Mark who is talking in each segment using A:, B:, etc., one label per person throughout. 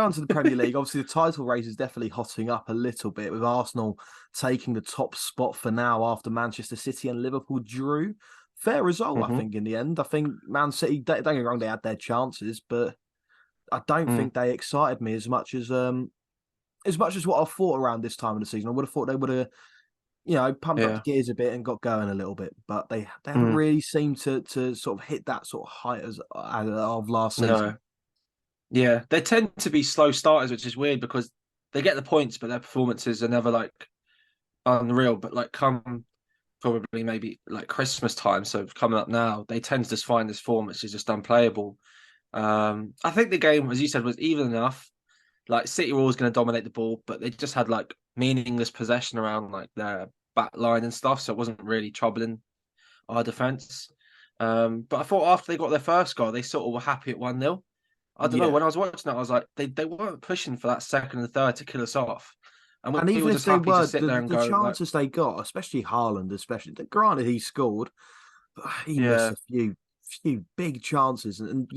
A: down to the Premier League, obviously the title race is definitely hotting up a little bit with Arsenal taking the top spot for now after Manchester City and Liverpool drew. Fair result, I
B: Hmm.
A: think, in the end. I think Man City, don't get me wrong, they had their chances, but I don't
B: Mm,
A: think they excited me as much as what I thought around this time of the season. I would have thought they would have, pumped up the
B: yeah.
A: gears a bit and got going a little bit, but they haven't
B: Mm,
A: really seemed to sort of hit that sort of height of last season.
B: no. Yeah. They tend to be slow starters, which is weird because they get the points, but their performances are never like unreal. But like come probably maybe like Christmas time, so coming up now, they tend to just find this form which is just unplayable. I think the game, as you said, was even enough. Like City were always going to dominate the ball, but they just had like meaningless possession around like their back line and stuff, so it wasn't really troubling our defense. But I thought after they got their first goal, they sort of were happy at 1-0. I don't know.
A: Yeah.
B: When I was watching it, I was like, they weren't pushing for that second and third to kill us off. And
A: And
B: we were
A: even if
B: just
A: they
B: happy to
A: were,
B: sit there and
A: the
B: go, like,
A: chances they got, especially Haaland, granted he scored, but he missed
B: yeah,
A: a few big chances. And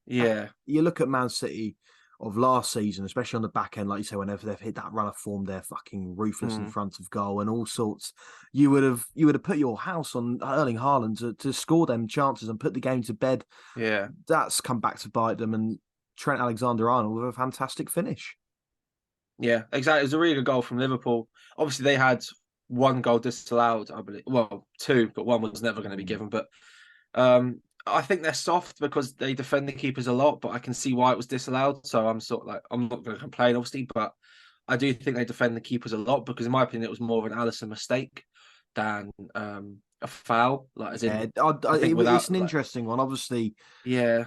B: yeah,
A: you look at Man City of last season, especially on the back end, like you say, whenever they've hit that run of form, they're fucking ruthless in
B: mm,
A: front of goal and all sorts. You would have put your house on Erling Haaland to score them chances and put the game to bed.
B: yeah,
A: That's come back to bite them, and Trent Alexander-Arnold with a fantastic finish.
B: yeah, exactly. It was a really good goal from Liverpool. Obviously, they had one goal disallowed, I believe. Well, two, but one was never going to be
A: Mm.
B: given. But I think they're soft because they defend the keepers a lot, but I can see why it was disallowed. So I'm sort of like, I'm not going to complain, obviously, but I do think they defend the keepers a lot because, in my opinion, it was more of an Alisson mistake than a foul. Like, as
A: Yeah,
B: in, I think
A: it's an
B: without, like,
A: interesting one. Obviously,
B: yeah,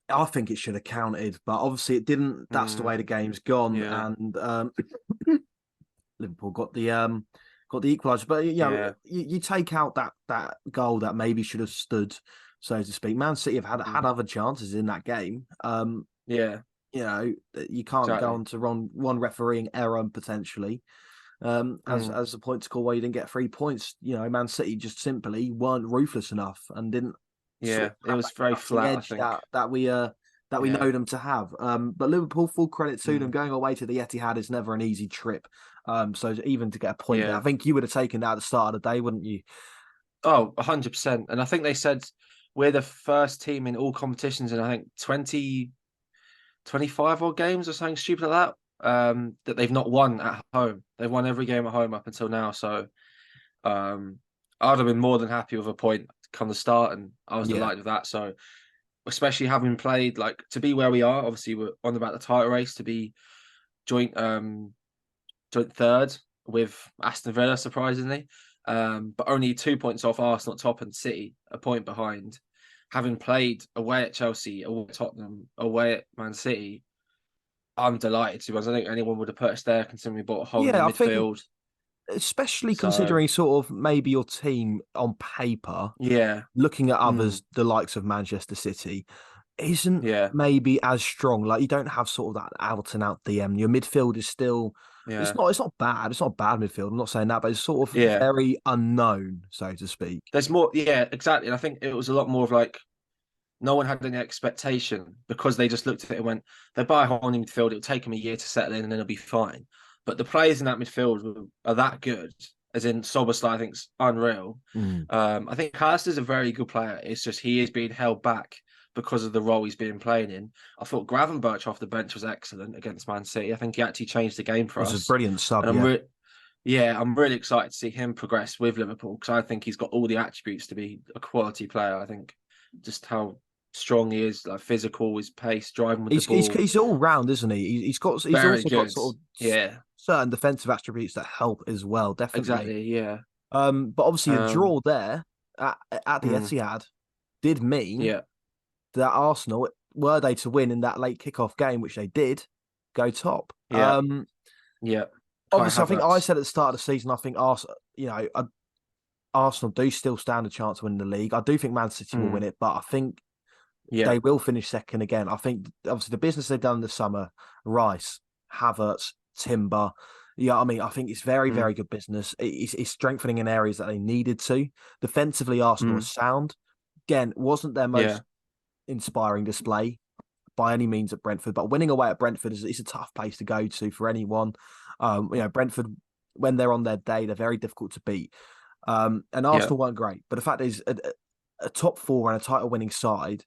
A: I think it should have counted, but obviously it didn't. That's the
B: mm,
A: way the game's gone,
B: yeah,
A: and Liverpool got the equaliser. But
B: yeah,
A: you take out that goal that maybe should have stood, so to speak. Man City have had
B: mm,
A: other chances in that game.
B: yeah,
A: You can't go
B: exactly.
A: on to one refereeing error potentially.
B: Mm,
A: As the point to call where you didn't get 3 points. Man City just simply weren't ruthless enough and didn't sort
B: yeah,
A: of
B: it
A: have
B: was
A: that
B: very
A: cutting
B: flat, I
A: edge
B: think.
A: that we
B: Yeah,
A: know them to have. But Liverpool, full credit to them.
B: mm,
A: Going away to the Etihad is never an easy trip. So even to get a point there, I
B: yeah.
A: think you would have taken that at the start of the day, wouldn't you?
B: Oh, 100%. And I think they said we're the first team in all competitions in, I think, 25 odd games or something stupid like that. That they've not won at home. They've won every game at home up until now. So um, I'd have been more than happy with a point come the start, and I was
A: Yeah,
B: delighted with that. So especially having played like to be where we are, obviously we're on about the title race to be joint joint third with Aston Villa, surprisingly. But only 2 points off Arsenal top and City, a point behind. Having played away at Chelsea, away at Tottenham, away at Man City, I'm delighted to be honest. I think anyone would have put us there considering we bought a whole new
A: yeah. I think
B: midfield.
A: especially
B: So
A: considering sort of maybe your team on paper,
B: yeah,
A: looking at
B: mm,
A: others, the likes of Manchester City, isn't
B: yeah,
A: maybe as strong. Like you don't have sort of that out and out DM. Your midfield is still
B: yeah,
A: it's not bad. It's not a bad midfield. I'm not saying that, but it's sort of
B: yeah.
A: very unknown, so to speak.
B: There's more, yeah, exactly. And I think it was a lot more of like no one had any expectation because they just looked at it and went, they buy a whole new midfield, it'll take them a year to settle in and then it'll be fine. But the players in that midfield are that good, as in Soboslai, I think's unreal.
A: Mm.
B: I think Hurst is a very good player. It's just he is being held back because of the role he's been playing in. I thought Gravenberch off the bench was excellent against Man City. I think he actually changed the game for
A: This is a
B: us.
A: brilliant sub,
B: And
A: yeah.
B: I'm really excited to see him progress with Liverpool because I think he's got all the attributes to be a quality player. I think just how strong he is, like physical, his pace, driving with the ball,
A: He's all round, isn't he? He's
B: very
A: also got
B: good.
A: sort of
B: Yeah,
A: certain defensive attributes that help as well, definitely.
B: exactly. Yeah,
A: But obviously a
B: um,
A: draw there at the
B: mm,
A: Etihad did mean
B: yeah,
A: that Arsenal, were they to win in that late kickoff game, which they did, go top.
B: yeah, yeah. Kai
A: Obviously, I think I
B: Havertz.
A: said at the start of the season, I think Arsenal do still stand a chance to win the league. I do think Man City will win
B: Mm,
A: it, but I think
B: yeah,
A: they will finish second again. I think obviously the business they've done in the summer, Rice, Havertz, Timber. Yeah, I mean, I think it's very,
B: mm,
A: very good business. It's strengthening in areas that they needed to. Defensively, Arsenal
B: mm,
A: was sound. Again, wasn't their
B: yeah,
A: most inspiring display, by any means at Brentford, but winning away at Brentford is a tough place to go to for anyone. Brentford, when they're on their day, they're very difficult to beat. And
B: Yeah.
A: Arsenal weren't great, but the fact is, a top four and a title winning side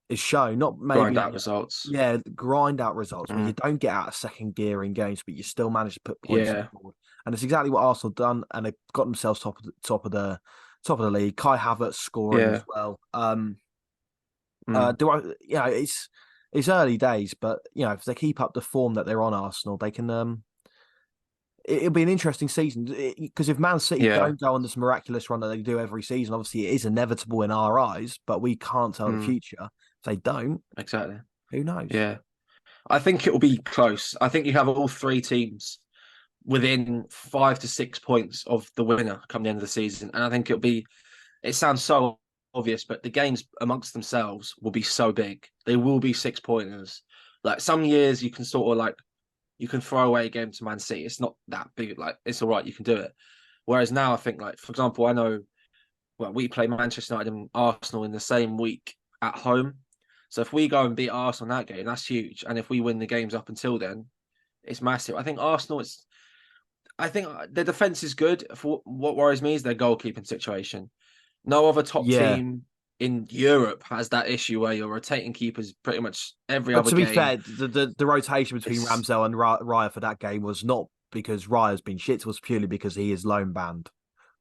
A: is shown, not
B: Grind
A: maybe,
B: out results.
A: yeah, grind out results where you
B: Mm.
A: don't get out of second gear in games, but you still manage to put points on
B: Yeah.
A: the board. And it's exactly what Arsenal done, and they've got themselves top of the league. Kai Havertz scoring
B: Yeah.
A: as well.
B: Mm.
A: It's early days, but if they keep up the form that they're on, Arsenal, they can. It'll be an interesting season because if Man City
B: Yeah.
A: don't go on this miraculous run that they do every season, obviously it is inevitable in our eyes, but we can't tell the
B: Mm.
A: future. If they don't,
B: Exactly.
A: who knows?
B: Yeah. I think it will be close. I think you have all three teams within 5 to 6 points of the winner come the end of the season. And I think it sounds so obvious, but the games amongst themselves will be so big. They will be 6 pointers. Like some years you can sort of like, you can throw away a game to Man City. It's not that big. Like it's all right. You can do it. Whereas now I think like, for example, I know, well, we play Manchester United and Arsenal in the same week at home. So if we go and beat Arsenal in that game, that's huge. And if we win the games up until then, it's massive. I think Arsenal is. I think their defense is good. For what worries me is their goalkeeping situation. No other top
A: Yeah,
B: team in Europe has that issue where you're rotating keepers pretty much every
A: but
B: other
A: to be
B: game.
A: fair, the rotation between
B: It's
A: Ramsdale and Raya for that game was not because Raya's been shit. It was purely because he is loan banned.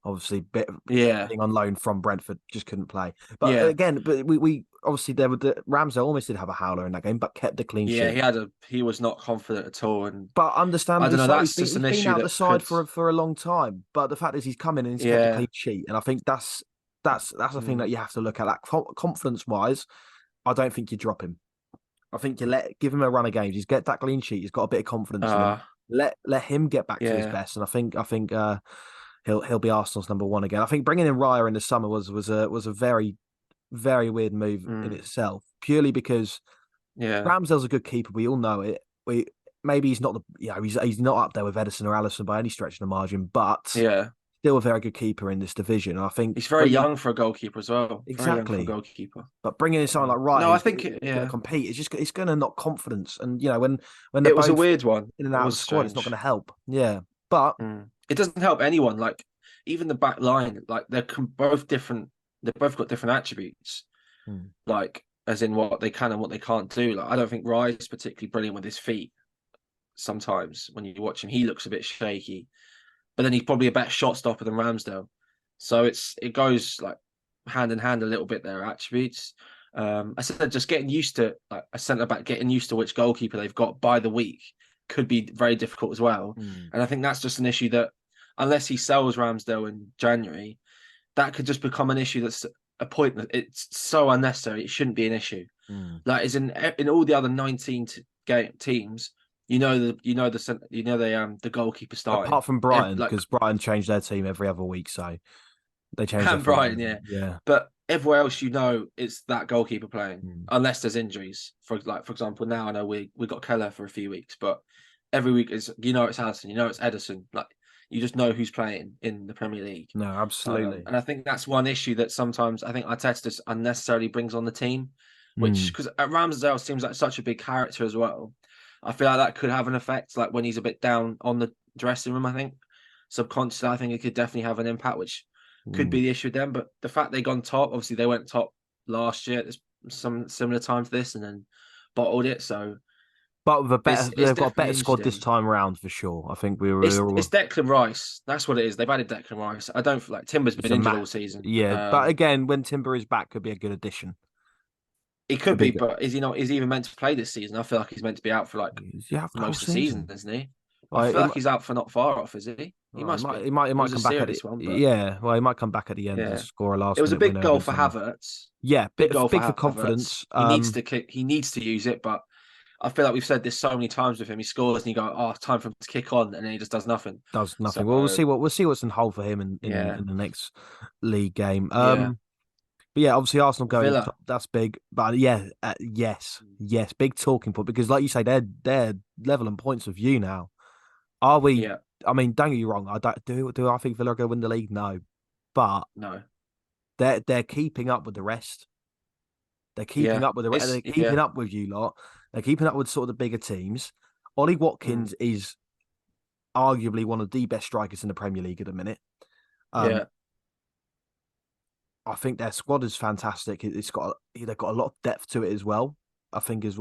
A: Obviously,
B: yeah,
A: being on loan from Brentford, just couldn't play. But
B: yeah,
A: again, we obviously there were Ramsdale almost did have a howler in that game, but kept the clean
B: yeah.
A: sheet.
B: He was not confident at all, and
A: But
B: I
A: understandably
B: don't know.
A: so,
B: That's just
A: he's
B: an
A: been
B: issue
A: out the
B: that
A: side
B: could,
A: for a long time. But the fact is, he's come in and he's kept a
B: yeah,
A: clean sheet, and I think that's the thing that
B: mm,
A: you have to look at. That confidence wise, I don't think you drop him. I think you give him a run of games. He's get that clean sheet. He's got a bit of confidence in him.
B: uh,
A: Let him get back to his
B: yeah,
A: best, and I think he'll be Arsenal's number one again. I think bringing in Raya in the summer was a very very weird move in
B: mm,
A: itself, purely because
B: yeah,
A: Ramsdale's a good keeper. We all know it. Maybe he's not he's not up there with Edison or Allison by any stretch of the margin, but
B: yeah.
A: still a very good keeper in this division. And I think
B: He's very
A: bringing
B: young for a goalkeeper as well. Very young for a
A: exactly,
B: goalkeeper.
A: but bringing in someone like Wright
B: No, I
A: who's
B: think
A: going to
B: yeah,
A: compete, it's going to knock confidence. And when they're
B: it was a
A: both
B: weird one.
A: in and
B: It
A: out of
B: was
A: the squad, it's not going
B: strange.
A: to help. Yeah, but
B: It doesn't help anyone. Like even the back line, like both different. They've both got different attributes.
A: mm,
B: Like as in what they can and what they can't do. Like I don't think Rye is particularly brilliant with his feet. Sometimes when you watch him, he looks a bit shaky. But then he's probably a better shot stopper than Ramsdale. So it goes like hand in hand a little bit their attributes. I said just getting used to like a centre back getting used to which goalkeeper they've got by the week could be very difficult as well.
A: mm,
B: And I think that's just an issue that unless he sells Ramsdale in January, that could just become an issue that's a point that it's so unnecessary. It shouldn't be an issue.
A: mm.
B: Like is in all the other 19 teams, the goalkeeper starting.
A: Apart from Brighton,
B: Like
A: because Brighton changed their team every other week, so they changed their
B: and
A: front
B: Brighton,
A: line.
B: yeah.
A: Yeah.
B: But everywhere else, it's that goalkeeper playing,
A: Mm.
B: unless there's injuries. For example, now I know we got Keller for a few weeks, but every week is it's Allison, it's Edison. Like you just know who's playing in the Premier League.
A: No, absolutely.
B: And I think that's one issue that sometimes I think Arteta just unnecessarily brings on the team, which
A: Mm.
B: because Ramsdale seems like such a big character as well. I feel like that could have an effect, like when he's a bit down on the dressing room. I think subconsciously, I think it could definitely have an impact, which could be
A: Mm.
B: the issue with them. But the fact they gone top, obviously they went top last year at some similar time to this, and then bottled it. So
A: But with
B: it's
A: they've got a
B: definitely
A: better squad this
B: interesting.
A: time around for sure. I think
B: It's Declan Rice. That's what it is. They've added Declan Rice. I don't feel like Timber's
A: it's
B: been
A: a
B: injured
A: mat.
B: all season.
A: Yeah, but again, when Timber is back, could be a good addition.
B: He
A: A
B: could be,
A: big.
B: but is he not? Is he even meant to play this season? I feel like he's meant to be out for like
A: Yeah, for the whole
B: most of the season,
A: season.
B: isn't he? I
A: Like,
B: feel like he's out for not far off, is he? He
A: oh,
B: must be.
A: he
B: It
A: might
B: was a
A: come back at the
B: serious one, but
A: yeah. Well, he might come back at the end and
B: yeah,
A: score a
B: it
A: last
B: was a
A: minute
B: big
A: winner
B: goal
A: against
B: for
A: someone.
B: Havertz.
A: Yeah,
B: Big goal for
A: big for
B: Havertz.
A: confidence.
B: He needs to kick. He needs to use it, but I feel like we've said this so many times with him. He scores and you go, "Oh, time for him to kick on," and then he just does nothing.
A: Does
B: So
A: nothing. Well, we'll see what's in hold for him
B: yeah,
A: in the next league game.
B: yeah.
A: But yeah, obviously Arsenal going
B: Villa.
A: top, that's big. But yeah, yes, big talking point because, like you say, they're level and points of view now. Are we?
B: Yeah,
A: I mean, don't get you wrong. I don't do. I think Villa are going to win the league? No, but
B: no.
A: they're keeping up with the rest. They're keeping up with they're keeping up with you lot. They're keeping up with sort of the bigger teams. Ollie Watkins is arguably one of the best strikers in the Premier League at the minute.
B: Yeah.
A: I think their squad is fantastic. They've got a lot of depth to it as well. I think is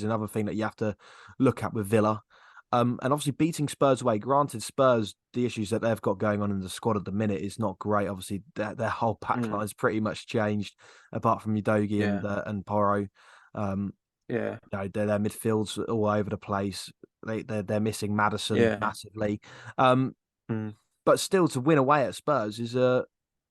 A: another thing that you have to look at with Villa. And obviously beating Spurs away. Granted, Spurs, the issues that they've got going on in the squad at the minute is not great. Obviously, their whole pack line has pretty much changed, apart from Udogie and Porro. Their midfield's all over the place. They're missing Maddison massively. But still, to win away at Spurs is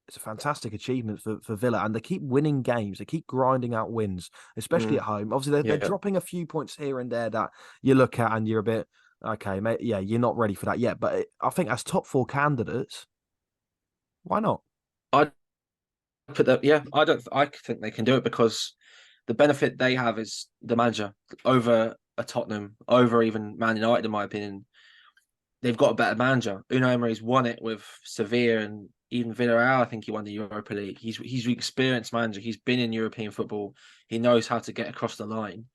A: it's a fantastic achievement for Villa, and they keep winning games. They keep grinding out wins, especially at home. Obviously, they're dropping a few points here and there that you look at and you're a bit, okay, mate, yeah, you're not ready for that yet. But I think as top 4 candidates, why not?
B: I put that. Yeah, I think they can do it because the benefit they have is the manager over a Tottenham, over even Man United, in my opinion. They've got a better manager. Unai Emery's won it with Sevilla and even Villarreal. I think he won the Europa League. He's an experienced manager. He's been in European football. He knows how to get across the line.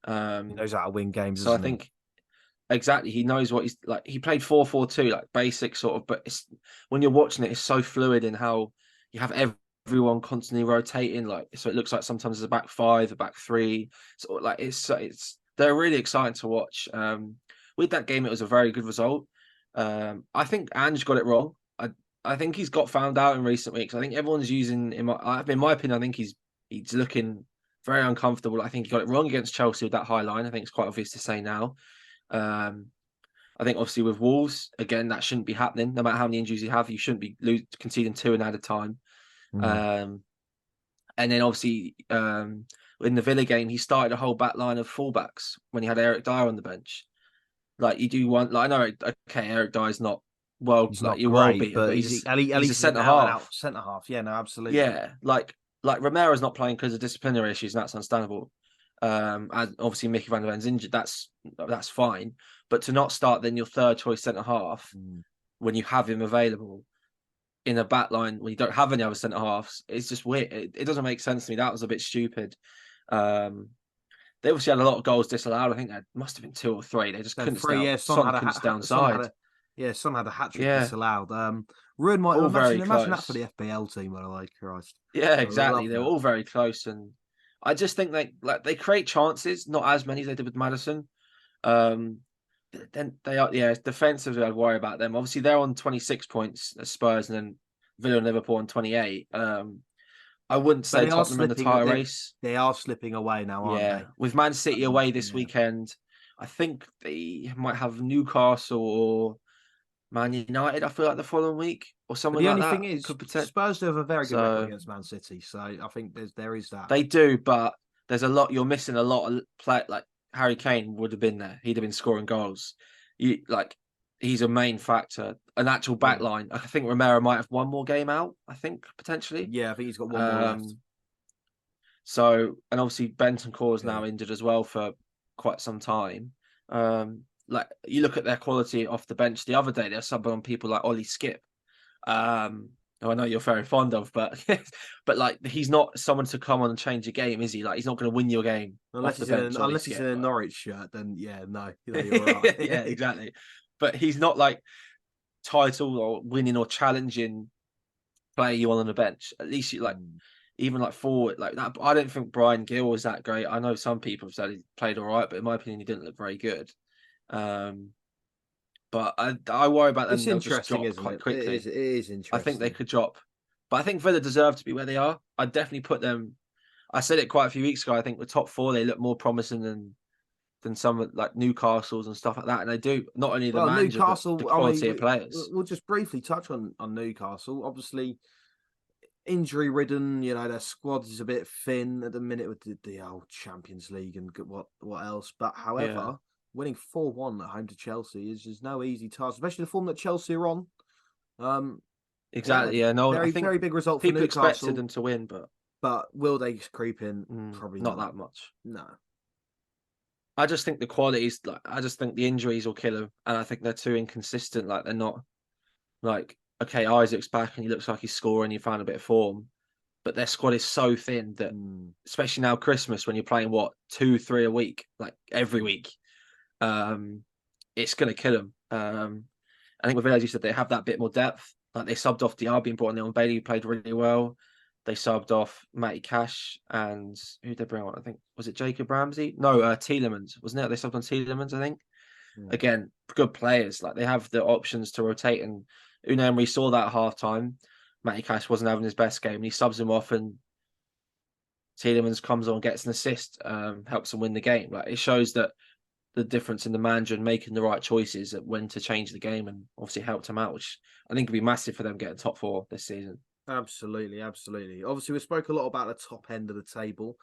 A: He knows how to win games.
B: So I think exactly he knows what he's like. He played 4-4-2, like basic sort of. But when you're watching it, it's so fluid in how you have everyone constantly rotating. Like so, it looks like sometimes it's a back 5, a back 3. So like it's they're really exciting to watch. With that game, it was a very good result. I think Ange got it wrong. I think he's got found out in recent weeks. I think everyone's using, in my opinion, I think he's looking very uncomfortable. I think he got it wrong against Chelsea with that high line. I think it's quite obvious to say now. I think obviously with Wolves, again, that shouldn't be happening. No matter how many injuries you have, you shouldn't be conceding 2 at a time. And then obviously in the Villa game, he started a whole back line of fullbacks when he had Eric Dyer on the bench. Like you do want, like I know, okay, Eric Dyer's not
A: he's not great, but he's a centre half. Centre half, yeah, no, absolutely.
B: Yeah, like Romero's not playing because of disciplinary issues, and that's understandable. And obviously Mickey Van der Ven's injured. That's fine, but to not start then your third choice centre half when you have him available in a back line when you don't have any other centre halves, it's just weird. It doesn't make sense to me. That was a bit stupid. They obviously had a lot of goals disallowed. I think there must have been 2 or 3. They just couldn't stay downside.
A: Son had a hat-trick disallowed. Ruin might imagine that for the FPL team, by the way, Christ.
B: Yeah, exactly. They were all very close, and I just think they create chances, not as many as they did with Maddison. Then they are defensively. I'd worry about them. Obviously, they're on 26 points as Spurs, and then Villa and Liverpool on 28. I wouldn't say Tottenham in the title race.
A: They are slipping away now, aren't they?
B: With Man City away this weekend, I think they might have Newcastle or Man United, I feel like the following week or something like that.
A: The only thing is, Spurs do have a very good record against Man City, so I think there is that.
B: They do, but there's a lot. You're missing a lot of play. Like Harry Kane would have been there; he'd have been scoring goals. He's a main factor. An actual back line. I think Romero might have one more game out. I think potentially.
A: Yeah, I think he's got one more left.
B: So, and obviously Bentancur is now injured as well for quite some time. Like you look at their quality off the bench the other day, they're subbing on people like Ollie Skip, who I know you're very fond of, but like he's not someone to come on and change a game, is he? Like he's not going to win your game
A: unless he's in a Norwich shirt. Then you're right.
B: Yeah, exactly. But he's not like title or winning or challenging player you on the bench. At least you like even like forward like that. I don't think Brian Gill was that great. I know some people have said he played all right, but in my opinion, he didn't look very good. But I worry about them.
A: It's interesting, isn't
B: quite
A: it?
B: Quickly.
A: It is interesting.
B: I think they could drop, but I think Villa deserve to be where they are. I'd definitely put them. I said it quite a few weeks ago. I think the top 4 they look more promising than some like Newcastle's and stuff like that, and they do not only the manager, Newcastle, but the quality of players.
A: We'll just briefly touch on Newcastle. Obviously, injury ridden. Their squad is a bit thin at the minute with the old Champions League and what else. But however. Winning 4-1 at home to Chelsea is no easy task, especially the form that Chelsea are on.
B: Exactly, yeah. No,
A: I think very big result for Newcastle.
B: People expected them to win,
A: but will they creep in? Probably
B: not that much.
A: No.
B: I just think the qualities, I just think the injuries will kill them, and I think they're too inconsistent. Like they're not like okay, Isaac's back and he looks like he's scoring. He found a bit of form, but their squad is so thin that, especially now Christmas, when you're playing 2-3 a week, like every week, it's going to kill them. I think with Villa, as you said, they have that bit more depth. Like they subbed off Diaby and brought in Leon Bailey, who played really well. They subbed off Matty Cash and who did they bring on? I think was it Jacob Ramsey? No, Tielemans, wasn't it? They subbed on Tielemans, I think. Again, good players. Like they have the options to rotate, and Unai Emery saw that at half time. Matty Cash wasn't having his best game, and he subs him off, and Tielemans comes on, gets an assist, helps them win the game. Like it shows that the difference in the manager and making the right choices at when to change the game, and obviously helped him out, which I think would be massive for them getting top 4 this season.
A: Absolutely. Obviously, we spoke a lot about the top end of the table.